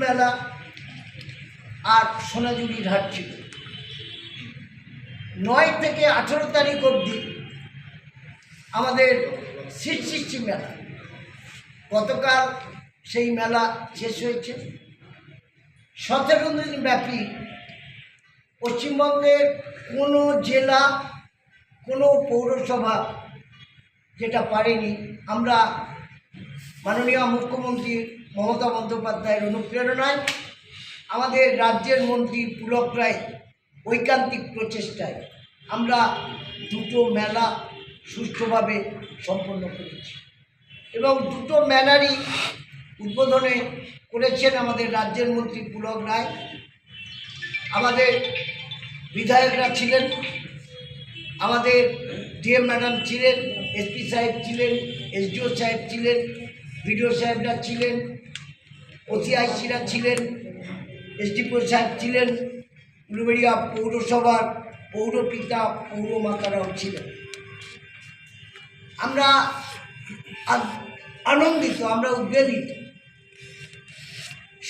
মেলা আর সোনাঝুরির হাট ছিল। 9 থেকে 18 তারিখ অবধি আমাদের শ্রী মেলা। গতকাল সেই মেলা শেষ হয়েছে। 17 দিন ব্যাপী পশ্চিমবঙ্গের কোনো জেলা, কোনো পৌরসভা যেটা পারেনি, আমরা মাননীয় মুখ্যমন্ত্রী মমতা বন্দ্যোপাধ্যায়ের অনুপ্রেরণায়, আমাদের রাজ্যের মন্ত্রী পুলক রায় ঐকান্তিক প্রচেষ্টায় আমরা দুটো মেলা সুষ্ঠুভাবে সম্পন্ন করেছি এবং দুটো মেলারই উদ্বোধনে করেছেন আমাদের রাজ্যের মন্ত্রী পুলক রায়। আমাদের বিধায়করা ছিলেন, আমাদের ডিএম ম্যাডাম ছিলেন, এসপি সাহেব ছিলেন, এসডিও সাহেব ছিলেন, বিডিও সাহেবরা ছিলেন, ওসিআইসিরা ছিলেন, এসডিপিও সাহেব ছিলেন, উলুবেড়িয়া পৌরসভার পৌরপিতা পৌরমাতারাও ছিলেন। আমরা আনন্দিত, আমরা উদ্বেলিত।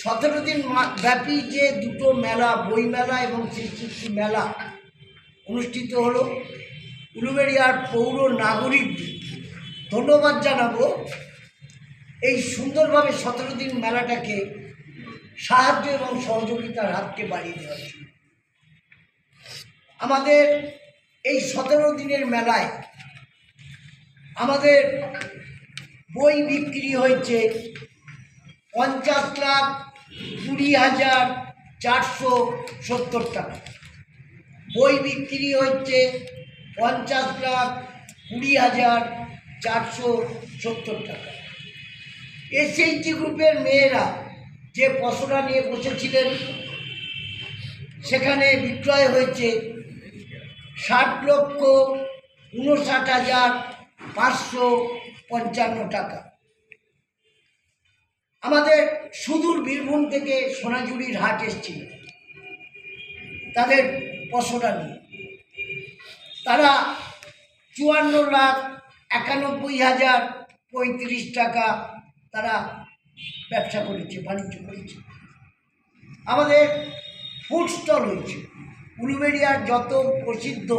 17 দিন ব্যাপী যে দুটো মেলা, বই মেলা এবং সৃষ্টি মেলা অনুষ্ঠিত হলো, উলুবেড়িয়ার পৌর নাগরিকদের ধন্যবাদ জানাবো এই সুন্দরভাবে 17 দিন মেলাটাকে সাহায্য এবং সহযোগিতার হাতকে বাড়িয়ে দেওয়ার জন্য। আমাদের এই 17 দিনের মেলায় আমাদের বই বিক্রি হয়েছে 50,20,470 টাকা। বই বিক্রি হচ্ছে 50,20,470 টাকা। এসএইচজি গ্রুপের মেয়েরা যে পসরা নিয়ে বসেছিলেন, সেখানে বিক্রয় হয়েছে 60,59,555 টাকা। আমাদের সুদূর বীরভূম থেকে সোনাঝুরির হাট এসেছিল তাদের পসরা নিয়ে। তারা 54,91,035 টাকা তারা ব্যবসা করেছে, বাণিজ্য করেছে। আমাদের ফুড স্টল হয়েছে। উলুবেড়িয়ার যত প্রসিদ্ধ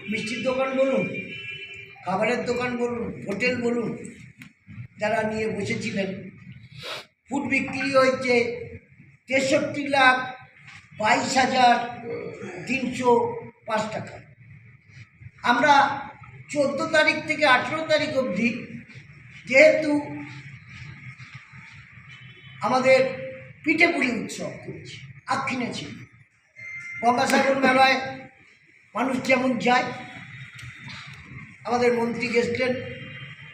মিষ্টির দোকান বলুন, খাবারের দোকান বলুন, হোটেল বলুন, যারা নিয়ে বসেছিলেন, ফুড বিক্রি হয়েছে 63,22,305 টাকা। আমরা 14 তারিখ থেকে 18 তারিখ অবধি, যেহেতু আমাদের পিঠেপুলি উৎসব করেছি, আক্ষিণে ছিল। গঙ্গাসাগর মেলায় মানুষ যেমন যায়, আমাদের মন্ত্রী গেছিলেন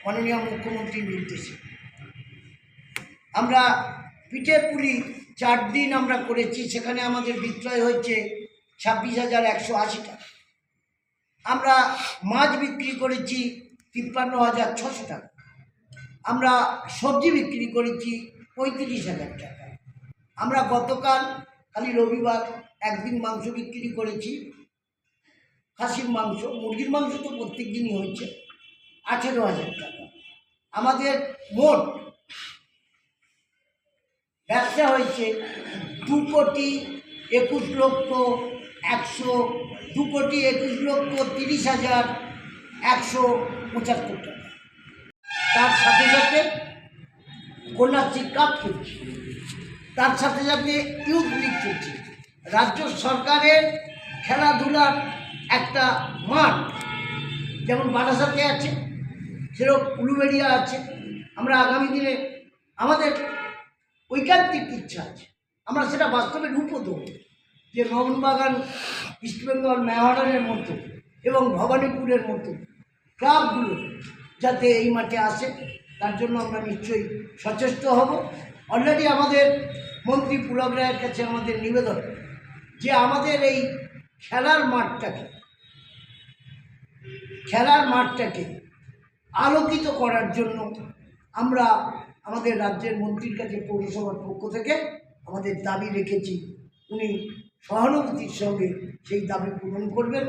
মাননীয় মুখ্যমন্ত্রীর নির্দেশে। আমরা পিঠেপুলি 4 দিন আমরা করেছি, সেখানে আমাদের বিক্রয় হচ্ছে 26,180 টাকা। আমরা মাছ বিক্রি করেছি 53,600 টাকা। আমরা সবজি বিক্রি করেছি 35,000 টাকা। আমরা গতকাল খালি রবিবার একদিন মাংস বিক্রি করেছি, খাসির মাংস, মুরগির মাংস তো প্রত্যেক দিনই হচ্ছে, 18,000 টাকা। আমাদের মোট ব্যবসা হয়েছে 2,21,30,175 টাকা। তার সাথে সাথে কন্যাশ্রী কাপ চলছে, তার সাথে সাথে ইউথ লিগ চলছে। রাজ্য সরকারের খেলাধুলার একটা মাঠ যেমন বারাসাতে আছে, সেরকম উলুবেড়িয়া আছে। আমরা আগামী দিনে আমাদের ঐকান্তিক ইচ্ছা আছে, আমরা সেটা বাস্তবে রূপও দেব, যে মোহনবাগান, ইস্টবেঙ্গল মেহরানের মতো এবং ভবানীপুরের মতো ক্লাবগুলো যাতে এই মাঠে আসে, তার জন্য আমরা নিশ্চয়ই সচেষ্ট হব। অলরেডি আমাদের মন্ত্রী পুলক রায়ের কাছে আমাদের নিবেদন যে আমাদের এই খেলার মাঠটাকে আলোকিত করার জন্য আমরা আমাদের রাজ্যের মন্ত্রীর কাছে পৌরসভার পক্ষ থেকে আমাদের দাবি রেখেছি। উনি সহানুভূতির সঙ্গে সেই দাবি পূরণ করবেন।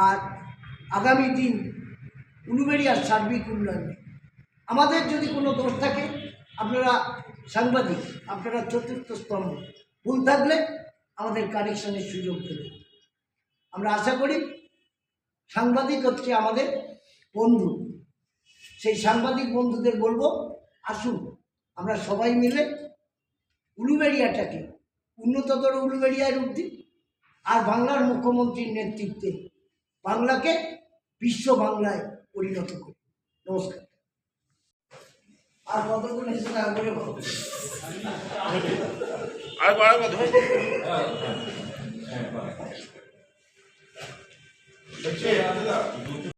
আর আগামী দিন উলুবেড়িয়ার সার্বিক উন্নয়নে আমাদের যদি কোনো দোষ থাকে, আপনারা সাংবাদিক আপনারা চতুর্থ স্তম্ভ, ভুল থাকলে আমাদের কারেকশনের সুযোগ দেবে। আমরা আশা করি সাংবাদিক হচ্ছে আমাদের বন্ধু। সেই সাংবাদিক বন্ধুদের বলবো, আসুন আমরা সবাই মিলে উলুবেড়িয়াটাকে উন্নততর উলুবেড়িয়ায় রূপ দিই, আর বাংলার মুখ্যমন্ত্রীর নেতৃত্বে বাংলাকে বিশ্ব বাংলায় পরিণত করি। নমস্কার। আর কতক্ষণ এসে আগে আর